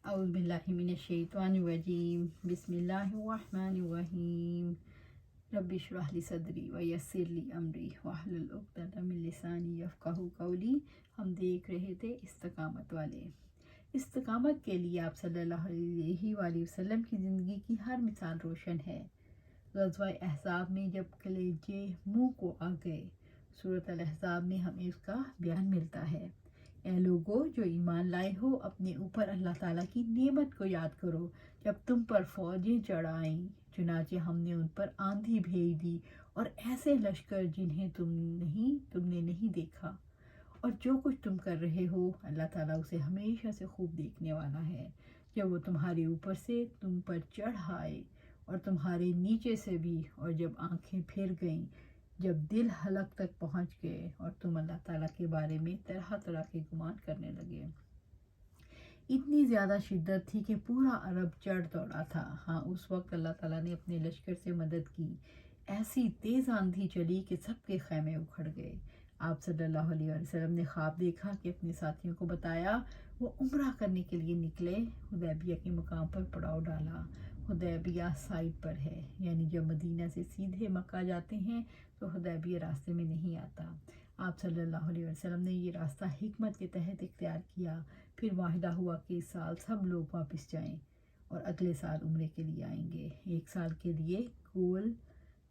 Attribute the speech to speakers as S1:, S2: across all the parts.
S1: اعوذ باللہ من الشیطان الرجیم بسم اللہ الرحمن الرحیم رب اشرح لی صدری ویسر لی امری واحلل عقدۃ من لسانی یفقہوا قولی۔ ہم دیکھ رہے تھے استقامت والے۔ استقامت کے لیے آپ صلی اللہ علیہ وآلہ وسلم کی زندگی کی ہر مثال روشن ہے۔ غزوہ احزاب میں جب کلیجے منہ کو آ گئے، سورۃ الاحزاب میں ہمیں اس کا بیان ملتا ہے۔ اے لوگو جو ایمان لائے ہو، اپنے اوپر اللہ تعالیٰ کی نعمت کو یاد کرو جب تم پر فوجیں چڑھ آئیں، چنانچہ ہم نے ان پر آندھی بھیج دی اور ایسے لشکر جنہیں تم نے نہیں دیکھا، اور جو کچھ تم کر رہے ہو اللہ تعالیٰ اسے ہمیشہ سے خوب دیکھنے والا ہے۔ جب وہ تمہارے اوپر سے تم پر چڑھ آئے اور تمہارے نیچے سے بھی، اور جب آنکھیں پھر گئیں، جب دل حلق تک پہنچ گئے اور تم اللہ تعالیٰ کے بارے میں طرح طرح کے گمان کرنے لگے۔ اتنی زیادہ شدت تھی کہ پورا عرب چڑھ دوڑا تھا۔ ہاں، اس وقت اللہ تعالیٰ نے اپنے لشکر سے مدد کی۔ ایسی تیز آندھی چلی کہ سب کے خیمے اکھڑ گئے۔ آپ صلی اللہ علیہ وسلم نے خواب دیکھا کہ اپنے ساتھیوں کو بتایا، وہ عمرہ کرنے کے لیے نکلے، حدیبیہ کے مقام پر پڑاؤ ڈالا۔ حدیبیہ سائڈ پر ہے، یعنی جب مدینہ سے سیدھے مکہ جاتے ہیں تو حدیبیہ راستے میں نہیں آتا۔ آپ صلی اللہ علیہ وسلم نے یہ راستہ حکمت کے تحت اختیار کیا۔ پھر معاہدہ ہوا کہ اس سال سب لوگ واپس جائیں اور اگلے سال عمرے کے لیے آئیں گے۔ ایک سال کے لیے گول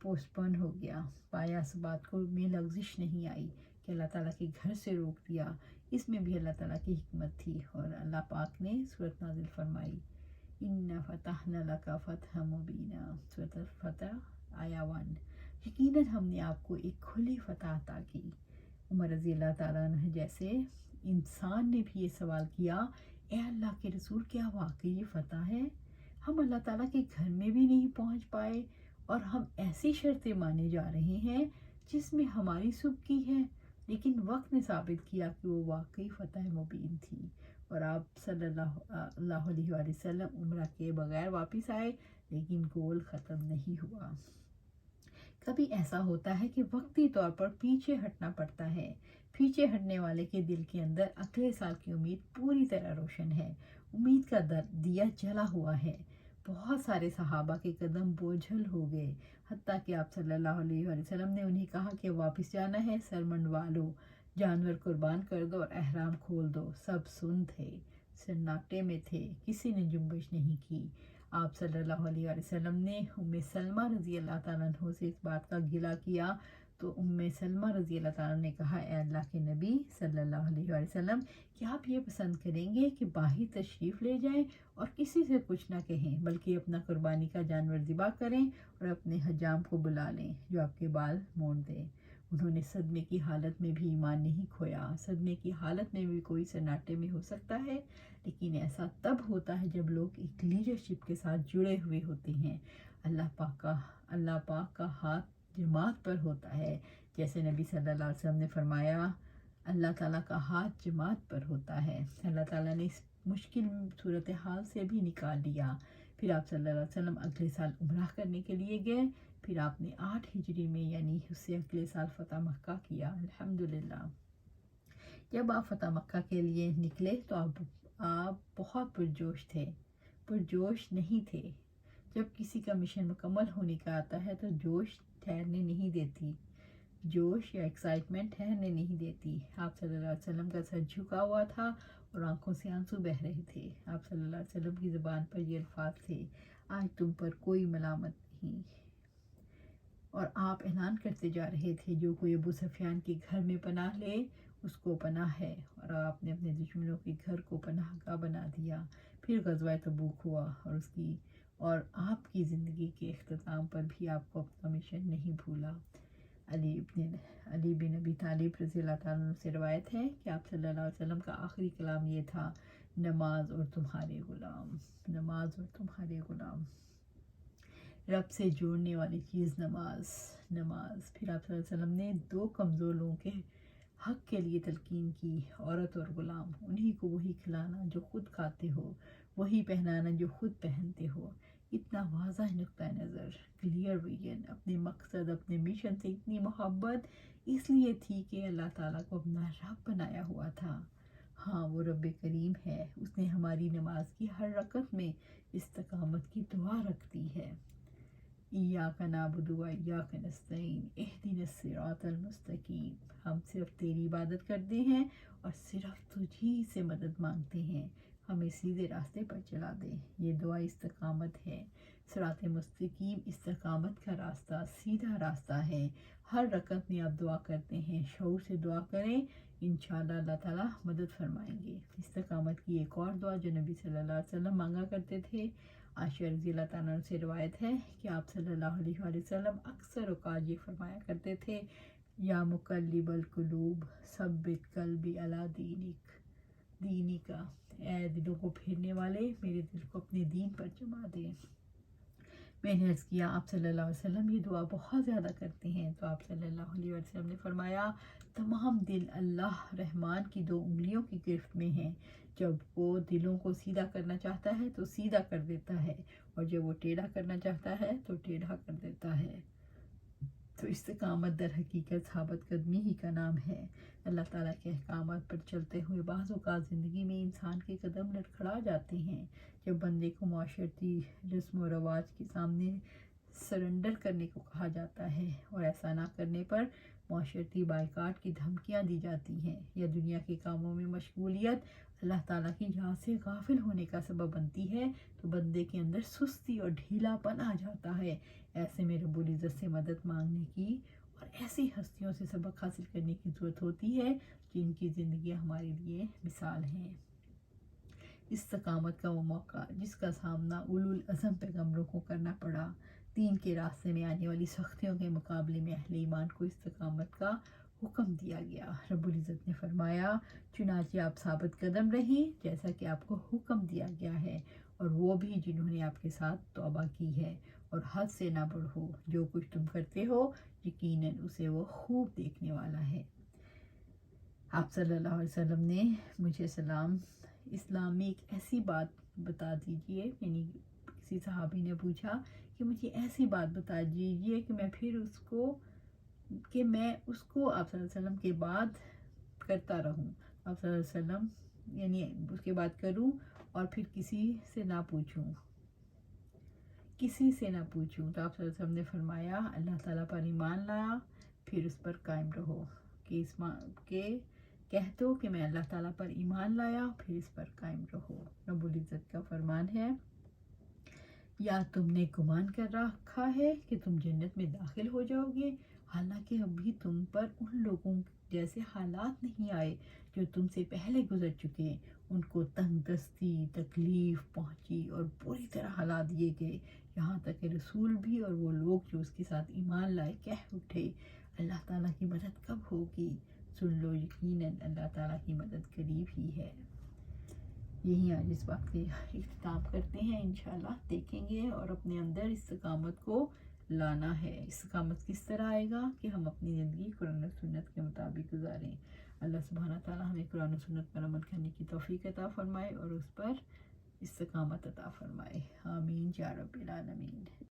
S1: پوسٹپون ہو گیا۔ پایا اس بات کو میں لغزش نہیں آئی کہ اللہ تعالیٰ کے گھر سے روک دیا، اس میں بھی اللہ تعالیٰ کی حکمت تھی، اور اللہ پاک نے سورۃ نازل فرمائی، اِنَّا فَتَحْنَا لَكَ فَتْحًا مُبِینًا، سورۃ الفتح آیا 1۔ یقیناً ہم نے آپ کو ایک کھلی فتح عطا کی۔ عمر رضی اللہ تعالیٰ عنہ جیسے انسان نے بھی یہ سوال کیا، اے اللہ کے رسول، کیا واقعی یہ فتح ہے؟ ہم اللہ تعالیٰ کے گھر میں بھی نہیں پہنچ پائے اور ہم ایسی شرطیں مانے جا رہے ہیں جس میں ہماری سبکی ہے، لیکن وقت نے ثابت کیا کہ وہ واقعی فتح مبین تھی، اور آپ صلی اللہ علیہ وآلہ وسلم عمرہ کے بغیر واپس آئے، لیکن گول ختم نہیں ہوا۔ کبھی ایسا ہوتا ہے کہ وقتی طور پر پیچھے ہٹنا پڑتا ہے۔ پیچھے ہٹنے والے کے دل کے اندر اگلے سال کی امید پوری طرح روشن ہے، امید کا دیا جلا ہوا ہے۔ بہت سارے صحابہ کے قدم بوجھل ہو گئے، حتیٰ کہ آپ صلی اللہ علیہ وآلہ وسلم نے انہیں کہا کہ واپس جانا ہے، سر منڈوا لو، جانور قربان کر دو اور احرام کھول دو۔ سب سن تھے، سناٹے میں تھے، کسی نے جنبش نہیں کی۔ آپ صلی اللہ علیہ وآلہ وسلم نے ام سلمہ رضی اللہ تعالیٰ عنہ سے اس بات کا گلہ کیا، تو ام سلمہ رضی اللہ تعالیٰ نے کہا، اے اللہ کے نبی صلی اللہ علیہ وآلہ وسلم، کیا آپ یہ پسند کریں گے کہ باہر تشریف لے جائیں اور کسی سے کچھ نہ کہیں، بلکہ اپنا قربانی کا جانور ذبح کریں اور اپنے حجام کو بلا لیں جو آپ کے بال مونڈ دیں؟ انہوں نے صدمے کی حالت میں بھی ایمان نہیں کھویا۔ صدمے کی حالت میں بھی کوئی سناٹے میں ہو سکتا ہے، لیکن ایسا تب ہوتا ہے جب لوگ ایک لیڈرشپ کے ساتھ جڑے ہوئے ہوتے ہیں۔ اللہ پاک کا ہاتھ جماعت پر ہوتا ہے، جیسے نبی صلی اللہ علیہ وسلم نے فرمایا، اللہ تعالیٰ کا ہاتھ جماعت پر ہوتا ہے۔ اللہ تعالیٰ نے اس مشکل صورتحال سے بھی نکال لیا۔ پھر آپ صلی اللہ علیہ وسلم اگلے سال عمرہ کرنے کے لیے گئے۔ پھر آپ نے 8 ہجری میں، یعنی اس سے اگلے سال فتح مکہ کیا، الحمدللہ۔ جب آپ فتح مکہ کے لیے نکلے تو آپ بہت پرجوش تھے، پرجوش نہیں تھے۔ جب کسی کا مشن مکمل ہونے کا آتا ہے تو جوش ٹھہرنے نہیں دیتی، جوش یا ایکسائٹمنٹ ٹھہرنے نہیں دیتی۔ آپ صلی اللہ علیہ وسلم کا سر جھکا ہوا تھا اور آنکھوں سے آنسو بہہ رہے تھے۔ آپ صلی اللہ علیہ وسلم کی زبان پر یہ الفاظ تھے، آج تم پر کوئی ملامت نہیں، اور آپ اعلان کرتے جا رہے تھے، جو کوئی ابو سفیان کے گھر میں پناہ لے اس کو پناہ ہے، اور آپ نے اپنے دشمنوں کے گھر کو پناہ گاہ بنا دیا۔ پھر غزوہ تبوک ہوا، اور آپ کی زندگی کے اختتام پر بھی آپ کو اپنا مشن نہیں بھولا۔ علی بن ابی طالب رضی اللہ تعالیٰ عنہ سے روایت ہے کہ آپ صلی اللہ علیہ وسلم کا آخری کلام یہ تھا، نماز اور تمہارے غلام، نماز اور تمہارے غلام۔ رب سے جوڑنے والی چیز نماز۔ پھر آپ صلی اللہ علیہ وسلم نے 2 کمزور لوگوں کے حق کے لیے تلقین کی، عورت اور غلام۔ انہی کو وہی کھلانا جو خود کھاتے ہو، وہی پہنانا جو خود پہنتے ہو۔ اتنا واضح نقطہ نظر، کلیئر ویژن، اپنے مقصد، اپنے مشن سے اتنی محبت اس لیے تھی کہ اللہ تعالیٰ کو اپنا رب بنایا ہوا تھا۔ ہاں وہ رب کریم ہے، اس نے ہماری نماز کی ہر رکعت میں استقامت کی دعا رکھ دی ہے۔ ایاک نعبد و ایاک نستعین اہدنا الصراط المستقیم، ہم صرف تیری عبادت کرتے ہیں اور صرف تجھی سے مدد مانگتے ہیں، ہمیں سیدھے راستے پر چلا دے۔ یہ دعا استقامت ہے۔ صراط مستقیم استقامت کا راستہ، سیدھا راستہ ہے۔ ہر رکعت میں آپ دعا کرتے ہیں، شعور سے دعا کریں، انشاءاللہ اللہ تعالیٰ مدد فرمائیں گے۔ استقامت کی ایک اور دعا جو نبی صلی اللہ علیہ وسلم مانگا کرتے تھے، عائشہ رضی اللہ تعالیٰ عنہ سے روایت ہے کہ آپ صلی اللہ علیہ وآلہ وسلم اکثر اوقات یہ فرمایا کرتے تھے، یا مقلب القلوب ثبت قلبی علی دینک، اے دلوں کو پھیرنے والے میرے دل کو اپنے دین پر جما دے۔ میں نے عرض کیا آپ صلی اللہ علیہ وسلم یہ دعا بہت زیادہ کرتے ہیں، تو آپ صلی اللہ علیہ وسلم نے فرمایا تمام دل اللہ رحمان کی 2 انگلیوں کی گرفت میں ہیں، جب وہ دلوں کو سیدھا کرنا چاہتا ہے تو سیدھا کر دیتا ہے، اور جب وہ ٹیڑھا کرنا چاہتا ہے تو ٹیڑھا کر دیتا ہے۔ تو استقامت در حقیقت ثابت قدمی ہی کا نام ہے۔ اللہ تعالیٰ کے احکامات پر چلتے ہوئے بعض اوقات زندگی میں انسان کے قدم لڑکھڑا جاتے ہیں، جب بندے کو معاشرتی رسم و رواج کے سامنے سرنڈر کرنے کو کہا جاتا ہے، اور ایسا نہ کرنے پر معاشرتی بائیکاٹ کی دھمکیاں دی جاتی ہیں، یا دنیا کے کاموں میں مشغولیت اللہ تعالیٰ کی یاد سے غافل ہونے کا سبب بنتی ہے، تو بندے کے اندر سستی اور ڈھیلا پن آ جاتا ہے۔ ایسے میں رب العزت سے مدد مانگنے کی اور ایسی ہستیوں سے سبق حاصل کرنے کی ضرورت ہوتی ہے جن کی زندگیاں ہمارے لیے مثال ہیں۔ استقامت کا وہ موقع جس کا سامنا اولو العزم پیغمبروں کو کرنا پڑا، دین کے راستے میں آنے والی سختیوں کے مقابلے میں اہل ایمان کو استقامت کا حکم دیا گیا۔ رب العزت نے فرمایا چنانچہ آپ ثابت قدم رہیں جیسا کہ آپ کو حکم دیا گیا ہے، اور وہ بھی جنہوں نے آپ کے ساتھ توبہ کی ہے، اور حد سے نہ بڑھو، جو کچھ تم کرتے ہو یقیناً اسے وہ خوب دیکھنے والا ہے۔ آپ صلی اللہ علیہ وسلم نے مجھے اسلام میں ایک ایسی بات بتا دیجئے، یعنی کسی صحابی نے پوچھا کہ مجھے ایسی بات بتا دیجئے کہ میں پھر اس کو آپ صلی اللہ علیہ وسلم کے بعد کرتا رہوں، آپ صلی اللہ علیہ وسلم یعنی اس کے بعد کروں اور پھر کسی سے نہ پوچھوں۔ تو آپ صلی اللہ علیہ وسلم نے فرمایا اللہ تعالیٰ پر ایمان لایا پھر اس پر قائم رہو، کہ کہہ دو کہ میں اللہ تعالیٰ پر ایمان لایا پھر اس پر قائم رہو۔ رب العزت کا فرمان ہے، یا تم نے گمان کر رکھا ہے کہ تم جنت میں داخل ہو جاؤ گے، حالانکہ ابھی تم پر ان لوگوں جیسے حالات نہیں آئے جو تم سے پہلے گزر چکے، ان کو تنگ دستی تکلیف پہنچی اور بری طرح ہلا دیے گئے، یہاں تک کہ رسول بھی اور وہ لوگ جو اس کے ساتھ ایمان لائے کہہ اٹھے اللہ تعالیٰ کی مدد کب ہوگی، سن لو یقیناً اللہ تعالیٰ کی مدد قریب ہی ہے۔ یہی آج اس بات کے اختتام کرتے ہیں، انشاءاللہ دیکھیں گے اور اپنے اندر استقامت کو لانا ہے۔ استقامت کس طرح آئے گا کہ ہم اپنی زندگی قرآن و سنت کے مطابق گزاریں۔ اللہ سبحانہ تعالیٰ ہمیں قرآن و سنت پر عمل کرنے کی توفیق عطا فرمائے اور اس پر استقامت عطا فرمائے، آمین یا رب العالمین۔